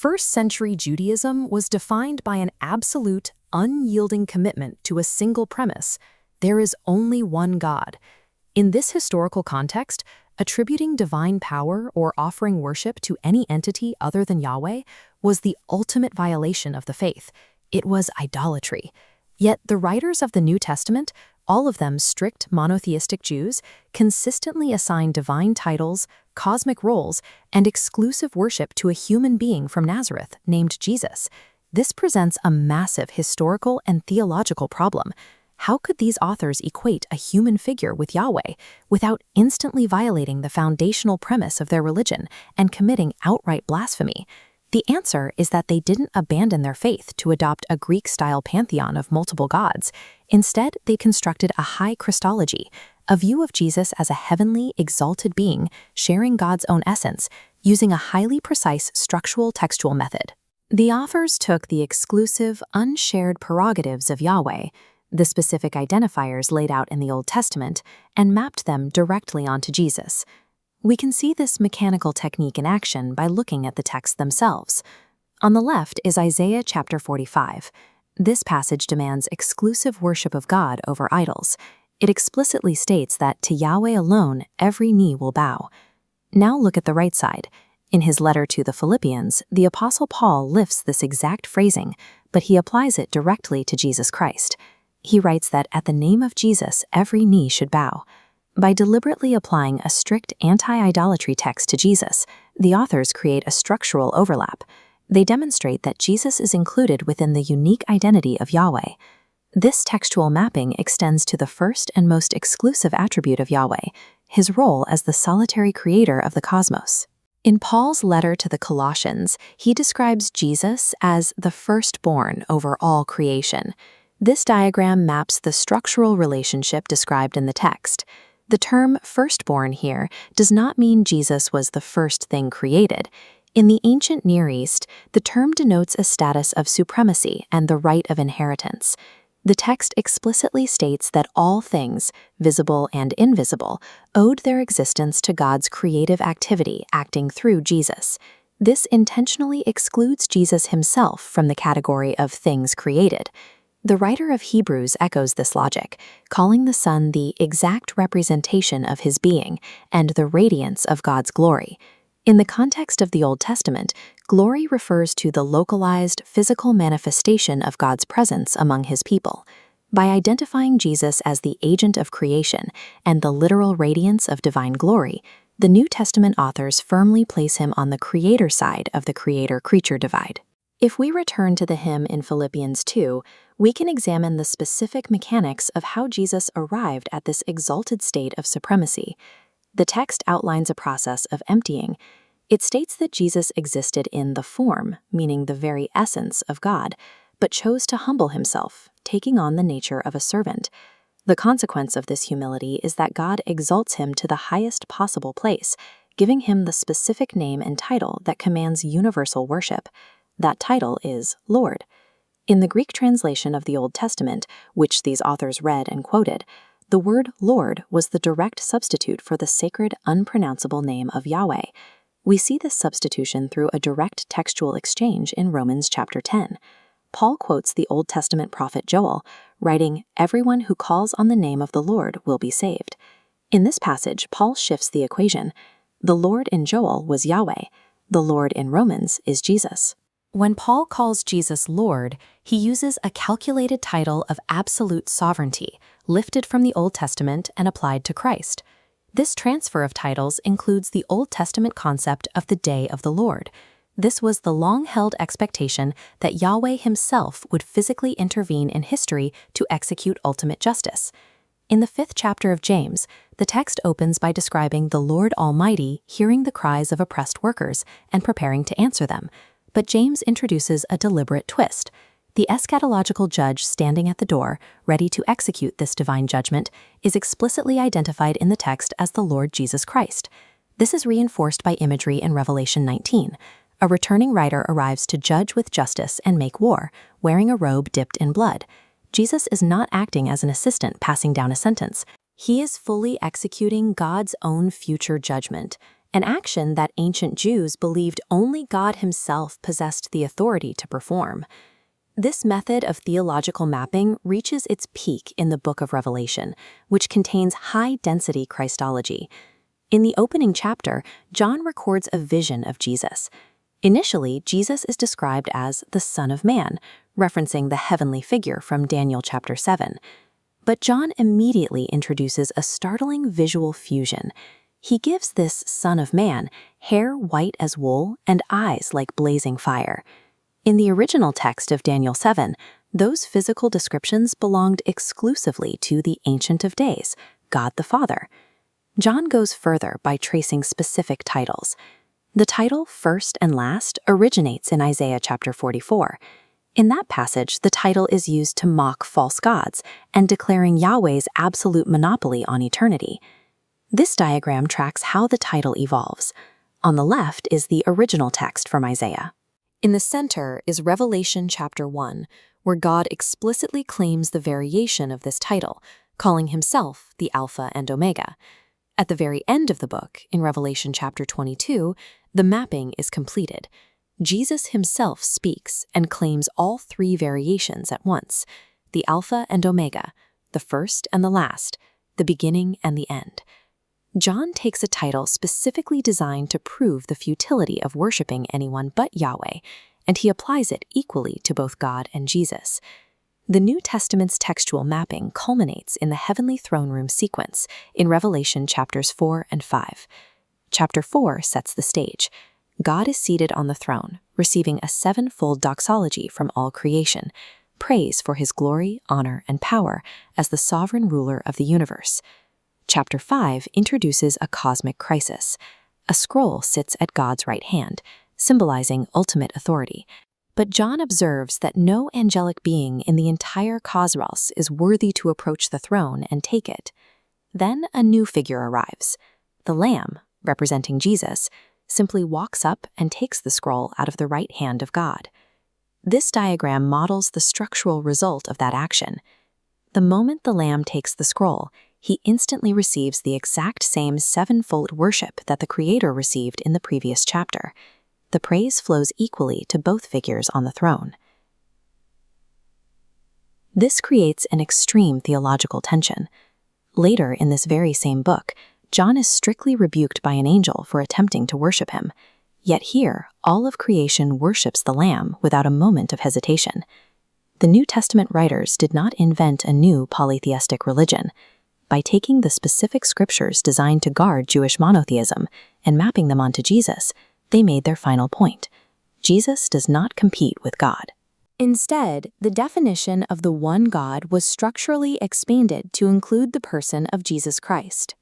First-century Judaism was defined by an absolute, unyielding commitment to a single premise: there is only one God. In this historical context, attributing divine power or offering worship to any entity other than Yahweh was the ultimate violation of the faith. It was idolatry. Yet the writers of the New Testament, all of them strict monotheistic Jews, consistently assign divine titles, cosmic roles, and exclusive worship to a human being from Nazareth named Jesus. This presents a massive historical and theological problem. How could these authors equate a human figure with Yahweh without instantly violating the foundational premise of their religion and committing outright blasphemy? The answer is that they didn't abandon their faith to adopt a Greek-style pantheon of multiple gods. Instead, they constructed a high Christology, a view of Jesus as a heavenly, exalted being sharing God's own essence, using a highly precise structural textual method. The authors took the exclusive, unshared prerogatives of Yahweh, the specific identifiers laid out in the Old Testament, and mapped them directly onto Jesus. We can see this mechanical technique in action by looking at the texts themselves. On the left is Isaiah chapter 45. This passage demands exclusive worship of God over idols. It explicitly states that to Yahweh alone every knee will bow. Now look at the right side. In his letter to the Philippians, the Apostle Paul lifts this exact phrasing, but he applies it directly to Jesus Christ. He writes that at the name of Jesus every knee should bow. By deliberately applying a strict anti-idolatry text to Jesus, the authors create a structural overlap. They demonstrate that Jesus is included within the unique identity of Yahweh. This textual mapping extends to the first and most exclusive attribute of Yahweh, his role as the solitary creator of the cosmos. In Paul's letter to the Colossians, he describes Jesus as the firstborn over all creation. This diagram maps the structural relationship described in the text. The term firstborn here does not mean Jesus was the first thing created. In the ancient Near East, the term denotes a status of supremacy and the right of inheritance. The text explicitly states that all things, visible and invisible, owed their existence to God's creative activity acting through Jesus. This intentionally excludes Jesus himself from the category of things created. The writer of Hebrews echoes this logic, calling the Son the exact representation of his being and the radiance of God's glory. In the context of the Old Testament, glory refers to the localized, physical manifestation of God's presence among his people. By identifying Jesus as the agent of creation and the literal radiance of divine glory, the New Testament authors firmly place him on the creator side of the creator-creature divide. If we return to the hymn in Philippians 2, we can examine the specific mechanics of how Jesus arrived at this exalted state of supremacy. The text outlines a process of emptying. It states that Jesus existed in the form, meaning the very essence of God, but chose to humble himself, taking on the nature of a servant. The consequence of this humility is that God exalts him to the highest possible place, giving him the specific name and title that commands universal worship. That title is Lord. In the Greek translation of the Old Testament, which these authors read and quoted, the word Lord was the direct substitute for the sacred, unpronounceable name of Yahweh. We see this substitution through a direct textual exchange in Romans chapter 10. Paul quotes the Old Testament prophet Joel, writing, "Everyone who calls on the name of the Lord will be saved." In this passage, Paul shifts the equation. The Lord in Joel was Yahweh. The Lord in Romans is Jesus. When Paul calls Jesus Lord, he uses a calculated title of absolute sovereignty, lifted from the Old Testament and applied to Christ. This transfer of titles includes the Old Testament concept of the day of the Lord. This was the long-held expectation that Yahweh himself would physically intervene in history to execute ultimate justice. In the 5th chapter of James, the text opens by describing the Lord Almighty hearing the cries of oppressed workers and preparing to answer them. But James introduces a deliberate twist. The eschatological judge standing at the door, ready to execute this divine judgment, is explicitly identified in the text as the Lord Jesus Christ. This is reinforced by imagery in Revelation 19. A returning rider arrives to judge with justice and make war, wearing a robe dipped in blood. Jesus is not acting as an assistant passing down a sentence. He is fully executing God's own future judgment. an action that ancient Jews believed only God himself possessed the authority to perform. This method of theological mapping reaches its peak in the Book of Revelation, which contains high-density Christology. In the opening chapter, John records a vision of Jesus. Initially, Jesus is described as the Son of Man, referencing the heavenly figure from Daniel chapter 7. But John immediately introduces a startling visual fusion. He gives this Son of Man hair white as wool and eyes like blazing fire. In the original text of Daniel 7, those physical descriptions belonged exclusively to the Ancient of Days, God the Father. John goes further by tracing specific titles. The title First and Last originates in Isaiah chapter 44. In that passage, the title is used to mock false gods and declaring Yahweh's absolute monopoly on eternity. This diagram tracks how the title evolves. On the left is the original text from Isaiah. In the center is Revelation chapter 1, where God explicitly claims the variation of this title, calling himself the Alpha and Omega. At the very end of the book, in Revelation chapter 22, the mapping is completed. Jesus himself speaks and claims all three variations at once: the Alpha and Omega, the first and the last, the beginning and the end. John takes a title specifically designed to prove the futility of worshiping anyone but Yahweh, and he applies it equally to both God and Jesus. The New Testament's textual mapping culminates in the heavenly throne room sequence in Revelation chapters 4 and 5. Chapter 4 sets the stage. God is seated on the throne, receiving a sevenfold doxology from all creation, praise for his glory, honor, and power as the sovereign ruler of the universe. Chapter 5 introduces a cosmic crisis. A scroll sits at God's right hand, symbolizing ultimate authority. But John observes that no angelic being in the entire cosmos is worthy to approach the throne and take it. Then a new figure arrives. The Lamb, representing Jesus, simply walks up and takes the scroll out of the right hand of God. This diagram models the structural result of that action. The moment the Lamb takes the scroll, he instantly receives the exact same sevenfold worship that the Creator received in the previous chapter. The praise flows equally to both figures on the throne. This creates an extreme theological tension. Later in this very same book, John is strictly rebuked by an angel for attempting to worship him. Yet here, all of creation worships the Lamb without a moment of hesitation. The New Testament writers did not invent a new polytheistic religion. By taking the specific scriptures designed to guard Jewish monotheism and mapping them onto Jesus, they made their final point. Jesus does not compete with God. Instead, the definition of the one God was structurally expanded to include the person of Jesus Christ.